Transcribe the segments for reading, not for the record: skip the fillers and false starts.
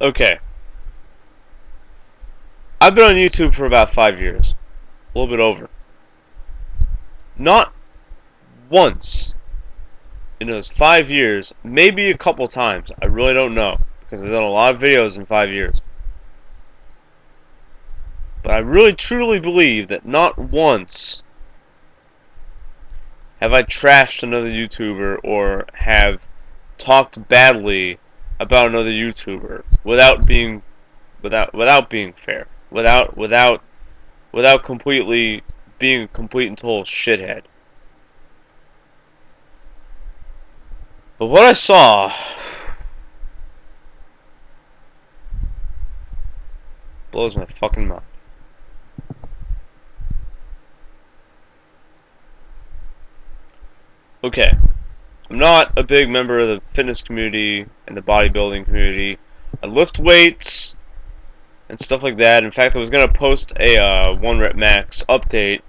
Okay. I've been on YouTube for about 5 years. A little bit over. Not once in those 5 years, maybe a couple times. I really don't know. Because I've done a lot of videos in 5 years. But I really truly believe that not once have I trashed another YouTuber or have talked badly about another YouTuber without being fair. Without completely being a complete and total shithead. But what I saw blows my fucking mind. Okay, I'm not a big member of the fitness community and the bodybuilding community. I lift weights and stuff like that. In fact, I was gonna post a 1 rep max update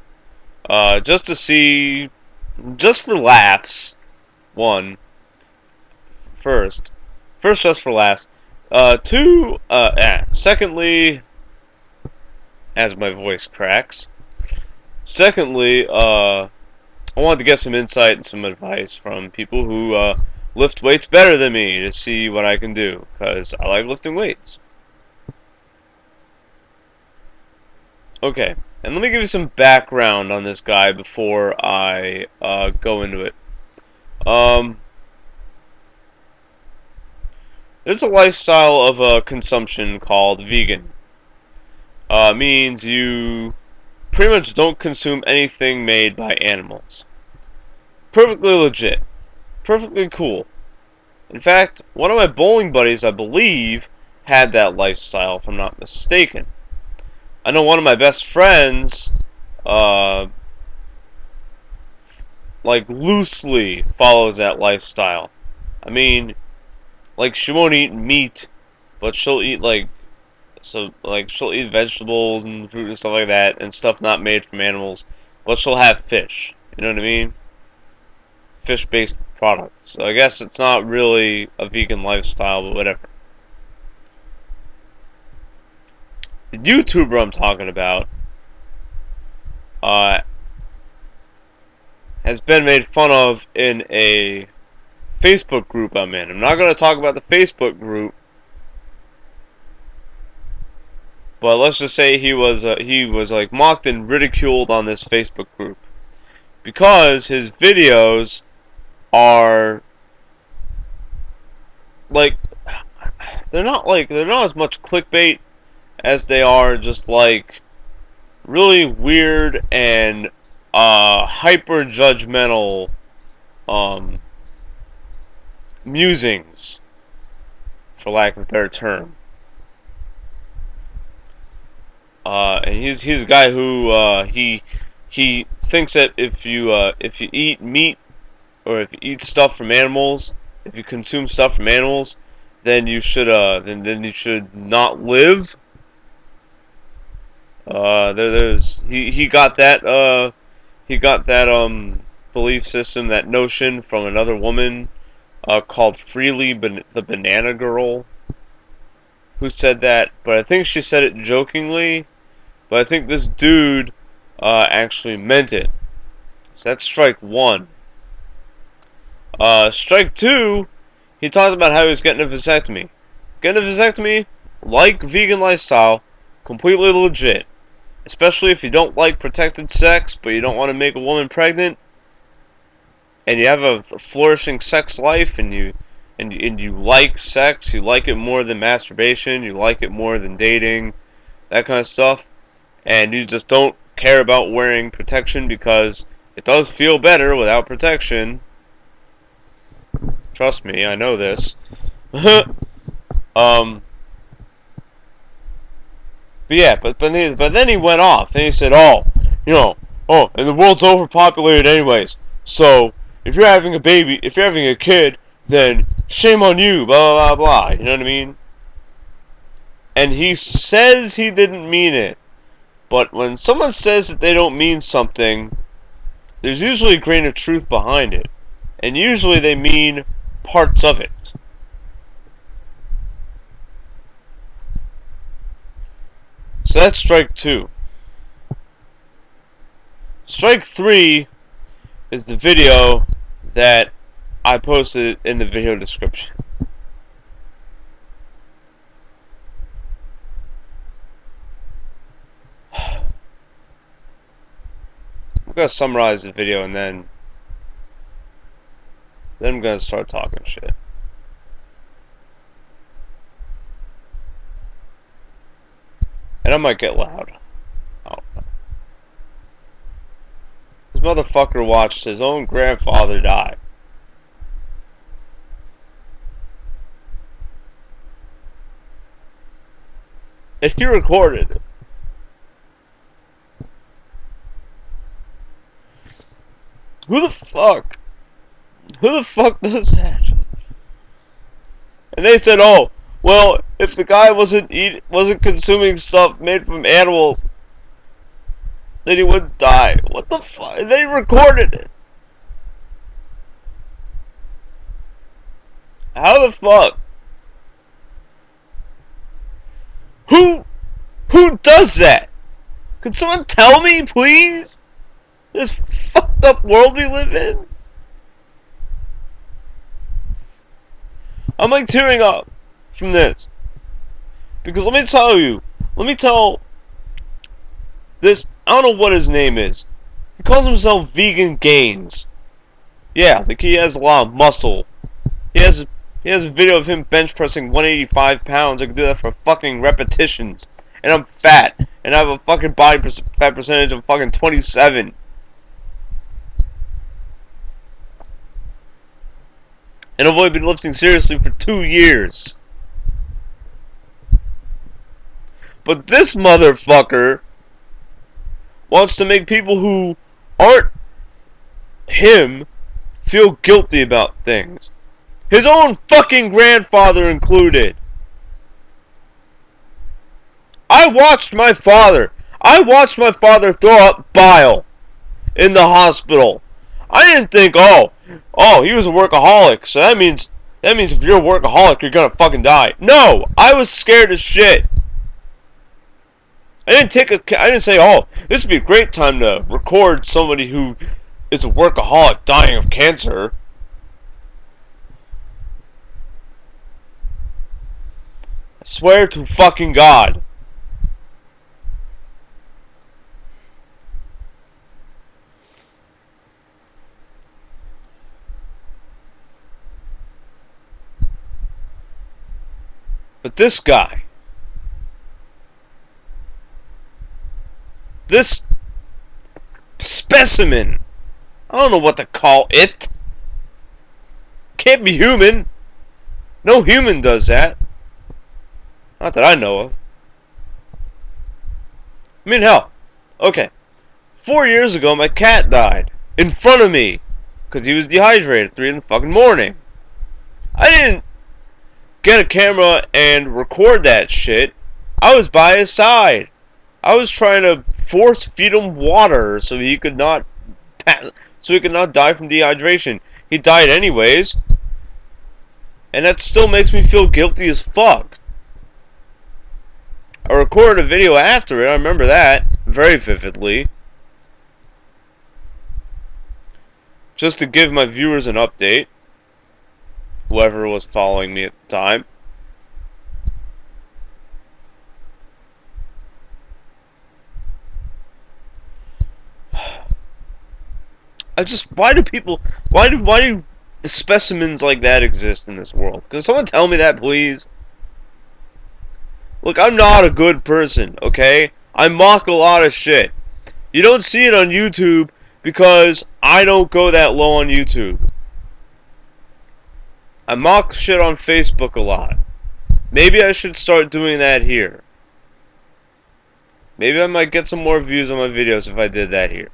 just to see, just for laughs. One first, just for laughs. Two, secondly, as my voice cracks. Secondly, I wanted to get some insight and some advice from people who lift weights better than me to see what I can do, because I like lifting weights. Okay, and let me give you some background on this guy before I go into it. There's a lifestyle of consumption called vegan. Means you pretty much don't consume anything made by animals. Perfectly legit. Perfectly cool. In fact, one of my bowling buddies, I believe, had that lifestyle, if I'm not mistaken. I know one of my best friends, like, loosely follows that lifestyle. I mean, like, she won't eat meat, but she'll eat, she'll eat vegetables and fruit and stuff like that, and stuff not made from animals, but she'll have fish. You know what I mean? Fish-based products. So I guess it's not really a vegan lifestyle, but whatever. The YouTuber I'm talking about uh, has been made fun of in a Facebook group I'm in. I'm not going to talk about the Facebook group, but let's just say he was like mocked and ridiculed on this Facebook group because his videos are like they're not as much clickbait as they are just like really weird and hyper judgmental musings, for lack of a better term. And he's a guy who he thinks that if you eat meat or if you eat stuff from animals, if you consume stuff from animals, then you should then you should not live. He got that belief system, that notion from another woman called Freely the Banana Girl, who said that, but I think she said it jokingly. But I think this dude actually meant it. So that's strike one. Strike two, he talked about how he was getting a vasectomy. Getting a vasectomy, like vegan lifestyle, completely legit. Especially if you don't like protected sex, but you don't want to make a woman pregnant, and you have a flourishing sex life, and you like sex, you like it more than masturbation, you like it more than dating, that kind of stuff, and you just don't care about wearing protection because it does feel better without protection. Trust me, I know this. um, but yeah, but then he went off and he said, "Oh, and the world's overpopulated anyways. So if you're having a baby, if you're having a kid, then shame on you." Blah blah blah. You know what I mean? And he says he didn't mean it. But when someone says that they don't mean something, there's usually a grain of truth behind it. And usually they mean parts of it. So that's strike 2. Strike 3 is the video that I posted in the video description. I'm gonna summarize the video and then I'm gonna start talking shit. And I might get loud. I don't know. This motherfucker watched his own grandfather die. And he recorded it. Who the fuck? Who the fuck does that? And they said, "Oh, well, if the guy wasn't consuming stuff made from animals, then he wouldn't die." What the fuck? And they recorded it. How the fuck? Who does that? Could someone tell me, please? This fucked up world we live in? I'm like tearing up from this. Because let me tell this, I don't know what his name is. He calls himself Vegan Gains. Yeah, like he has a lot of muscle. He has a video of him bench pressing 185 pounds. I can do that for fucking repetitions. And I'm fat. And I have a fucking body fat percentage of fucking 27. And I've only been lifting seriously for 2 years. But this motherfucker wants to make people who aren't him feel guilty about things. His own fucking grandfather included. I watched my father throw up bile in the hospital. I didn't think, oh, he was a workaholic, so that means if you're a workaholic, you're gonna fucking die. No, I was scared as shit. I didn't say, oh, this would be a great time to record somebody who is a workaholic dying of cancer. I swear to fucking God. But this guy, this specimen, I don't know what to call it. Can't be human. No human does that. Not that I know of. I mean, hell. Okay. 4 years ago, my cat died. In front of me. Because he was dehydrated at 3 in the fucking morning. I didn't get a camera and record that shit. I was by his side. I was trying to force feed him water so he could not die from dehydration. He died anyways. And that still makes me feel guilty as fuck. I recorded a video after it, I remember that very vividly. Just to give my viewers an update. Whoever was following me at the time. Why do specimens like that exist in this world? Can someone tell me that, please? Look, I'm not a good person, okay? I mock a lot of shit. You don't see it on YouTube because I don't go that low on YouTube. I mock shit on Facebook a lot. Maybe I should start doing that here. Maybe I might get some more views on my videos if I did that here.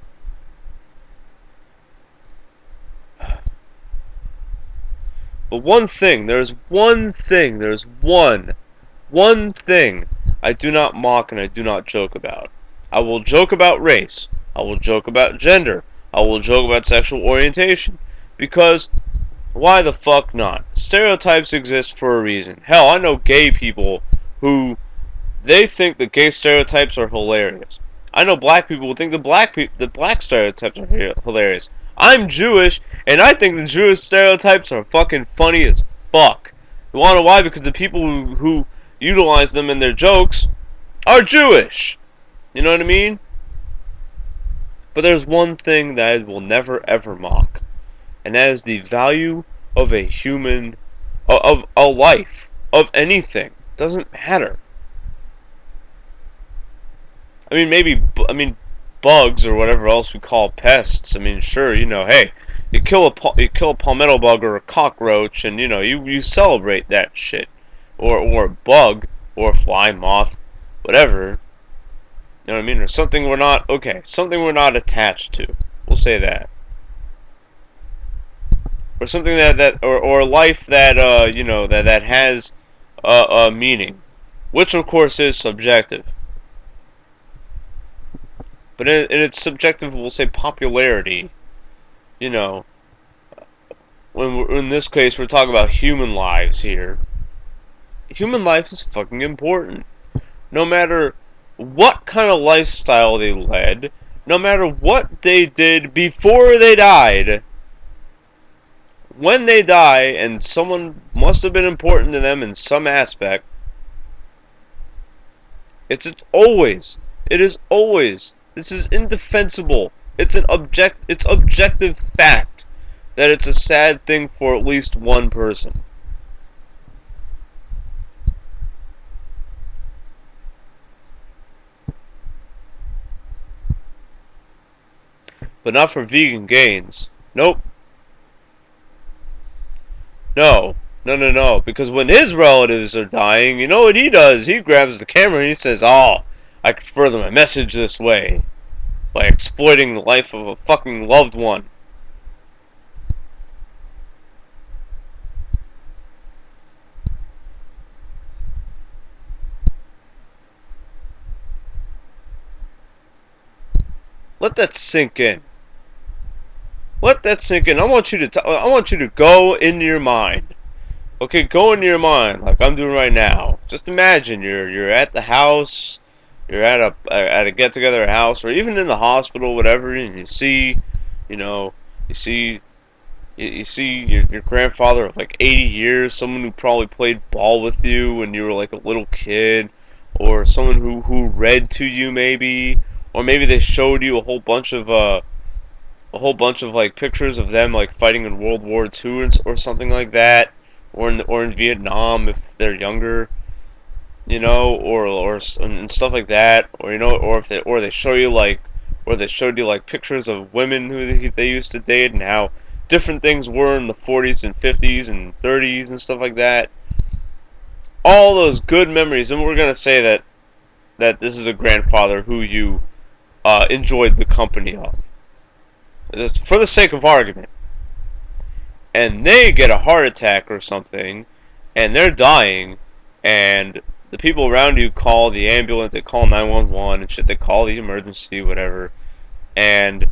But there's one thing I do not mock and I do not joke about. I will joke about race. I will joke about gender. I will joke about sexual orientation. Because, why the fuck not? Stereotypes exist for a reason. Hell, I know gay people who They think the gay stereotypes are hilarious. I know black people think the black stereotypes are hilarious. I'm Jewish, and I think the Jewish stereotypes are fucking funny as fuck. You wanna know why? Because the people who utilize them in their jokes are Jewish. You know what I mean? But there's one thing that I will never ever mock, and that is the value of a human, of a life, of anything. Doesn't matter. I mean, maybe, I mean, bugs or whatever else we call pests. I mean, sure, you know, hey, you kill a palmetto bug or a cockroach, and you know, you celebrate that shit, or a bug or a fly, moth, whatever. You know what I mean? Or something we're not something we're not attached to. We'll say that. Or something or life that you know that has a meaning, which of course is subjective. But in its subjective, we'll say popularity. You know, in this case, we're talking about human lives here. Human life is fucking important. No matter what kind of lifestyle they led, no matter what they did before they died, when they die, and someone must have been important to them in some aspect, it's always, it is always, this is indefensible. It's it's objective fact that it's a sad thing for at least one person. But not for vegan gains. Nope. No. No, no, no. Because when his relatives are dying, you know what he does? He grabs the camera and he says, "Oh, I can further my message this way by exploiting the life of a fucking loved one." Let that sink in. Let that sink in. I want you to. I want you to go into your mind. Okay, go into your mind like I'm doing right now. Just imagine you're at the house, you're at a get together at a house, or even in the hospital, whatever, and you see, you know, you see you see your grandfather of like 80 years, someone who probably played ball with you when you were like a little kid, or someone who read to you maybe, or maybe they showed you a whole bunch of like pictures of them like fighting in World War II or something like that, or in Vietnam if they're younger, you know, or and stuff like that, or you know, or they show you like, or they showed you like pictures of women who they used to date and how different things were in the 40s and 50s and 30s and stuff like that. All those good memories, and we're gonna say that this is a grandfather who you enjoyed the company of, just for the sake of argument, and they get a heart attack or something, and they're dying, and the people around you call the ambulance, they call 911 and shit, they call the emergency, whatever, and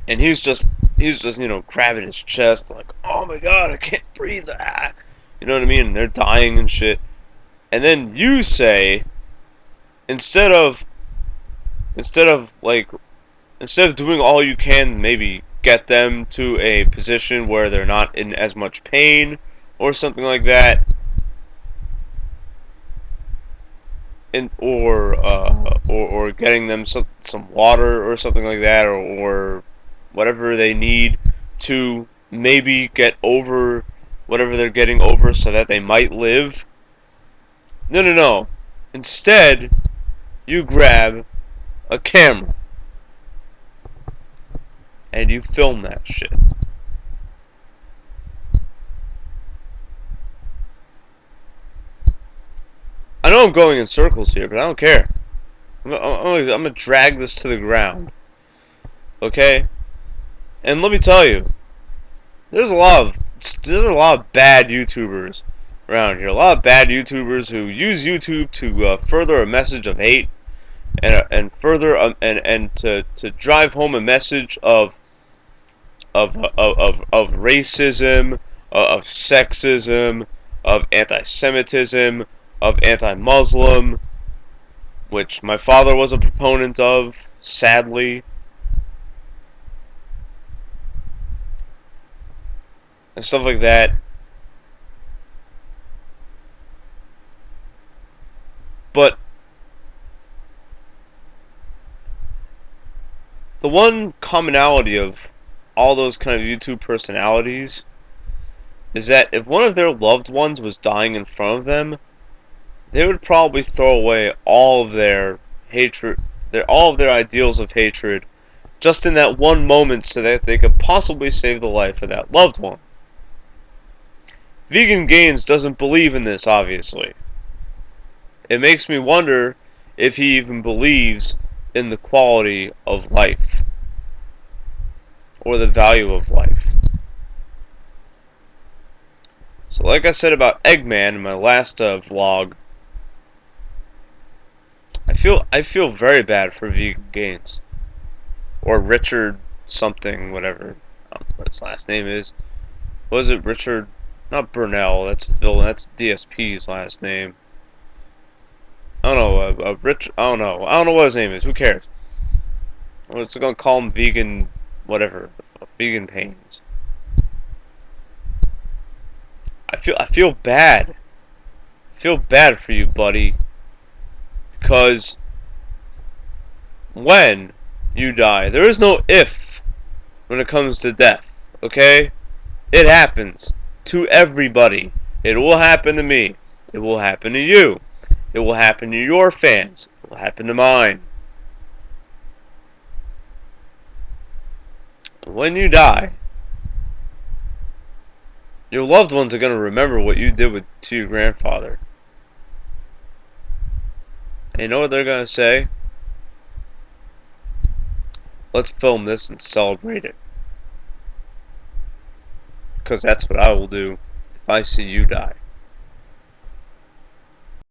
he's just you know grabbing his chest like, oh my god, I can't breathe, ah. You know what I mean? And they're dying and shit, and then you say, instead of instead of like instead of doing all you can, maybe get them to a position where they're not in as much pain or something like that, and or getting them some water or something like that, or whatever they need to maybe get over whatever they're getting over so that they might live. No, no, no. Instead, you grab a camera and you film that shit. I know I'm going in circles here, but I don't care. I'm gonna drag this to the ground. Okay? And let me tell you, there's a lot of bad YouTubers around here. A lot of bad YouTubers who use YouTube to further a message of hate and further and to drive home a message of racism, of sexism, of anti-Semitism, of anti-Muslim, which my father was a proponent of, sadly, and stuff like that. But the one commonality of all those kind of YouTube personalities is that if one of their loved ones was dying in front of them, they would probably throw away all of their hatred, all of their ideals of hatred, just in that one moment so that they could possibly save the life of that loved one. Vegan Gains doesn't believe in this, obviously. It makes me wonder if he even believes in the quality of life or the value of life. So like I said about Eggman in my last vlog, I feel very bad for Vegan Gains. Or Richard something, whatever. I don't know what his last name is. Was it Richard? Not Burnell. That's Phil. That's DSP's last name. I don't know. Rich. I don't know. I don't know what his name is. Who cares? We're just gonna call him Vegan, whatever. Vegan Pains. I feel bad. I feel bad for you, buddy, because when you die, there is no if when it comes to death. Okay? It happens to everybody. It will happen to me. It will happen to you. It will happen to your fans. It will happen to mine. When you die, your loved ones are going to remember what you did to your grandfather. And you know what they're going to say? Let's film this and celebrate it. Because that's what I will do if I see you die.